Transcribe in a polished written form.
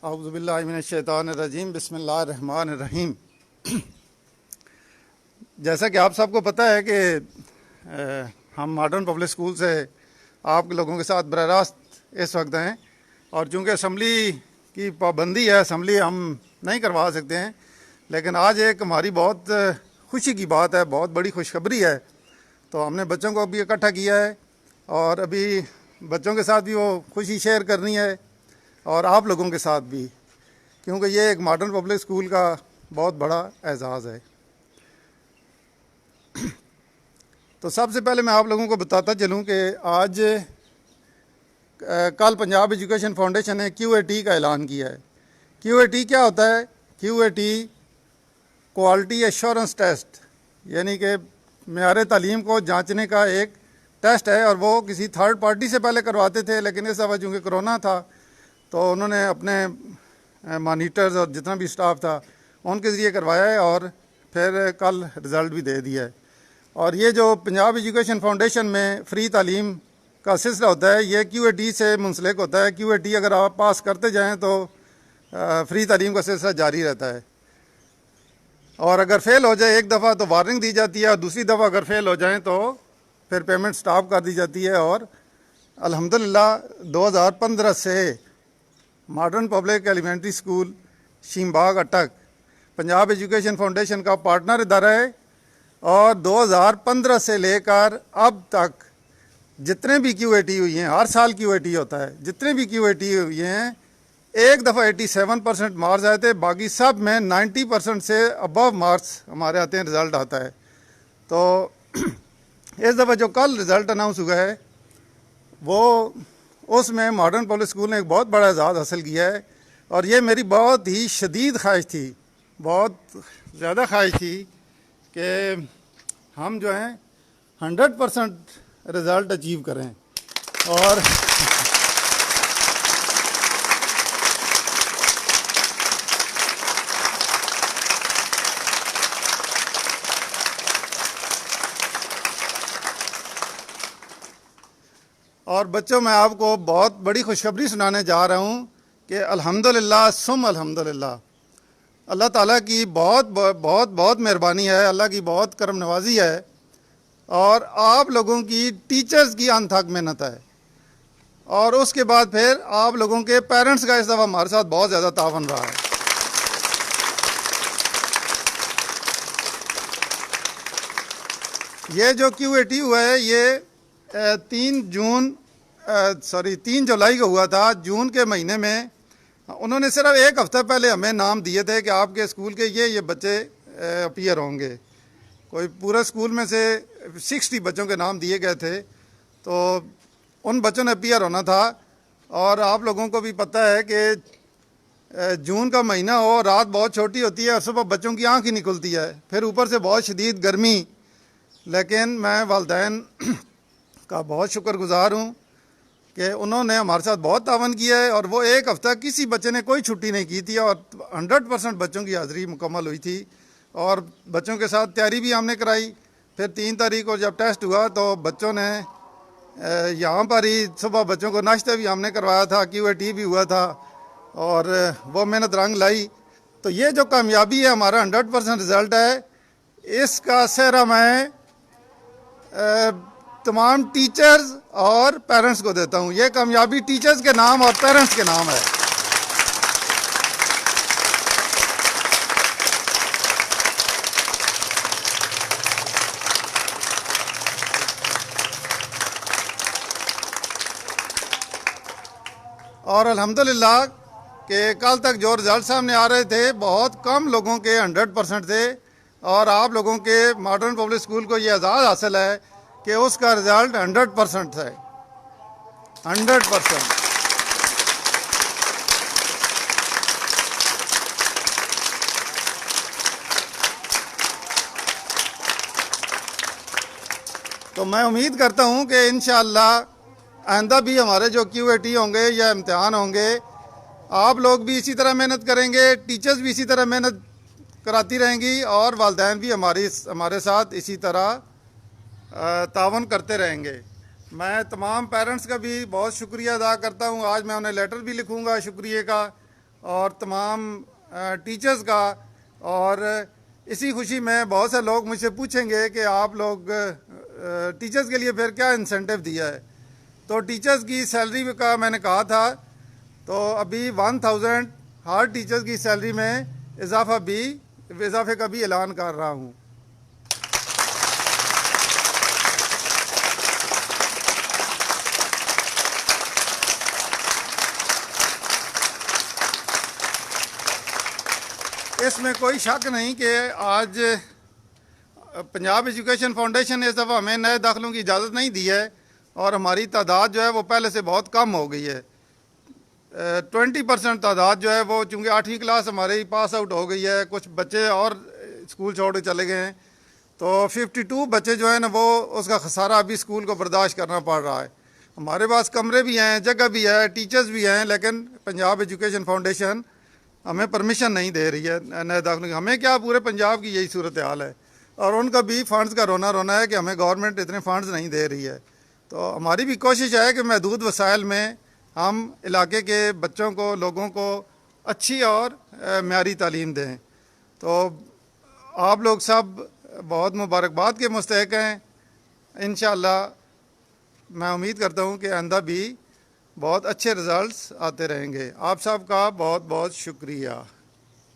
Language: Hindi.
औज़ुबिल्लाहि मिनश्शैतानिर्रजीम बिस्मिल्लाहिर्रहमानिर्रहीम। जैसा कि आप सबको पता है कि हम मॉडर्न पब्लिक स्कूल से आप लोगों के साथ बराह रास्त इस वक्त हैं, और चूँकि असम्बली की पाबंदी है, असम्बली हम नहीं करवा सकते हैं, लेकिन आज एक हमारी बहुत खुशी की बात है, बहुत बड़ी खुशखबरी है। तो हमने बच्चों को भी इकट्ठा किया है और अभी बच्चों के साथ भी वो खुशी शेयर करनी है और आप लोगों के साथ भी, क्योंकि ये एक मॉडर्न पब्लिक स्कूल का बहुत बड़ा एजाज़ है। तो सबसे पहले मैं आप लोगों को बताता चलूँ कि आज कल पंजाब एजुकेशन फाउंडेशन ने QAT का ऐलान किया है। QAT क्या होता है? QAT क्वालिटी एश्योरेंस टेस्ट, यानी कि मेयार तालीम को जांचने का एक टेस्ट है, और वो किसी थर्ड पार्टी से पहले करवाते थे, लेकिन इस दफ़ा चूँकि कोरोना था तो उन्होंने अपने मॉनिटर्स और जितना भी स्टाफ था उनके ज़रिए करवाया है और फिर कल रिज़ल्ट भी दे दिया है। और ये जो पंजाब एजुकेशन फाउंडेशन में फ़्री तालीम का सिलसिला होता है, ये QAT से मुंसलिक होता है। QAT अगर आप पास करते जाएँ तो फ़्री तालीम का सिलसिला जारी रहता है, और अगर फ़ेल हो जाए एक दफ़ा तो वार्निंग दी जाती है, और दूसरी दफ़ा अगर फ़ेल हो जाएँ तो फिर पेमेंट स्टॉप कर दी जाती है। और अल्हम्दुलिल्लाह 2015 से मॉडर्न पब्लिक एलिमेंट्री स्कूल शीमबाग अटक पंजाब एजुकेशन फाउंडेशन का पार्टनर इदारा है, और 2015 से लेकर अब तक जितने भी QAT हुई हैं, हर साल QAT होता है, जितने भी QAT हुई हैं, एक दफ़ा 87% मार्क्स आए थे, बाकी सब में 90% से अबव मार्क्स हमारे आते हैं, रिज़ल्ट आता है। तो इस दफ़ा जो कल रिज़ल्ट अनाउंस हुआ है वो उसमें मॉडर्न पब्लिक स्कूल ने एक बहुत बड़ा एजाज़ हासिल किया है, और ये मेरी बहुत ही शदीद ख्वाहिश थी, बहुत ज़्यादा ख्वाहिश थी कि हम जो हैं 100% रिज़ल्ट अचीव करें। और बच्चों, मैं आपको बहुत बड़ी खुशखबरी सुनाने जा रहा हूँ कि अल्हम्दुलिल्लाह सुम अल्हम्दुलिल्लाह, अल्लाह ताला की बहुत बहुत बहुत मेहरबानी है, अल्लाह की बहुत करम नवाजी है, और आप लोगों की टीचर्स की अनथक मेहनत है, और उसके बाद फिर आप लोगों के पेरेंट्स का इस दफ़ा हमारे साथ बहुत ज़्यादा तावन रहा है। ये जो QAT हुआ है ये 3 जुलाई को हुआ था। जून के महीने में उन्होंने सिर्फ एक हफ़्ता पहले हमें नाम दिए थे कि आपके स्कूल के ये बच्चे अपीयर होंगे। कोई पूरे स्कूल में से 60 बच्चों के नाम दिए गए थे, तो उन बच्चों ने अपीयर होना था। और आप लोगों को भी पता है कि जून का महीना हो, रात बहुत छोटी होती है और सुबह बच्चों की आँख ही नहीं खुलती है, फिर ऊपर से बहुत शदीद गर्मी। लेकिन मैं वालिदैन का बहुत शुक्रगुज़ार हूँ कि उन्होंने हमारे साथ बहुत तावन किया है, और वो एक हफ़्ता किसी बच्चे ने कोई छुट्टी नहीं की थी, और 100% बच्चों की हाज़िरी मुकम्मल हुई थी, और बच्चों के साथ तैयारी भी हमने कराई। फिर 3 तारीख को जब टेस्ट हुआ तो बच्चों ने यहाँ पर ही सुबह बच्चों को नाश्ता भी हमने करवाया था, QAT भी हुआ था, और वो मेहनत रंग लाई। तो ये जो कामयाबी है, हमारा 100% रिज़ल्ट है, इसका सेहरा मैं तमाम टीचर्स और पेरेंट्स को देता हूँ। ये कामयाबी टीचर्स के नाम और पेरेंट्स के नाम है। और अल्हम्दुलिल्लाह कि कल तक जो रिज़ल्ट सामने आ रहे थे, बहुत कम लोगों के 100% थे, और आप लोगों के मॉडर्न पब्लिक स्कूल को ये एजाज़ हासिल है कि उसका रिज़ल्ट 100% है, 100%। तो मैं उम्मीद करता हूँ कि इंशाअल्लाह आइंदा भी हमारे जो QAT होंगे या इम्तिहान होंगे, आप लोग भी इसी तरह मेहनत करेंगे, टीचर्स भी इसी तरह मेहनत कराती रहेंगी, और वालिदैन भी हमारे साथ इसी तरह तावन करते रहेंगे। मैं तमाम पेरेंट्स का भी बहुत शुक्रिया अदा करता हूँ। आज मैं उन्हें लेटर भी लिखूँगा शुक्रिया का, और तमाम टीचर्स का। और इसी खुशी में बहुत से लोग मुझसे पूछेंगे कि आप लोग टीचर्स के लिए फिर क्या इंसेंटिव दिया है। तो टीचर्स की सैलरी का मैंने कहा था, तो अभी 1000 हर टीचर्स की सैलरी में इजाफे का भी ऐलान कर रहा हूँ। इसमें कोई शक नहीं कि आज पंजाब एजुकेशन फाउंडेशन ने इस दफ़ा हमें नए दाखिलों की इजाज़त नहीं दी है और हमारी तादाद जो है वो पहले से बहुत कम हो गई है। 20% तादाद जो है वो, चूँकि 8वीं क्लास हमारी पास आउट हो गई है, कुछ बच्चे और स्कूल छोड़ के चले गए हैं, तो 52 बच्चे जो है ना वो उसका खसारा अभी स्कूल को बर्दाश्त करना पड़ रहा है। हमारे पास कमरे भी हैं, जगह भी है, टीचर्स भी हैं, लेकिन पंजाब एजुकेशन फाउंडेशन हमें परमिशन नहीं दे रही है नए दाखिलों की। हमें क्या, पूरे पंजाब की यही सूरत हाल है। और उनका भी फ़ंड्स का रोना रोना है कि हमें गवर्नमेंट इतने फ़ंड्स नहीं दे रही है। तो हमारी भी कोशिश है कि महदूद वसाइल में हम इलाके के बच्चों को, लोगों को अच्छी और म्यारी तालीम दें। तो आप लोग सब बहुत मुबारकबाद के मुस्तहिक हैं। इंशाअल्लाह मैं उम्मीद करता हूँ कि आइंदा भी बहुत अच्छे रिज़ल्ट्स आते रहेंगे। आप सब का बहुत बहुत शुक्रिया।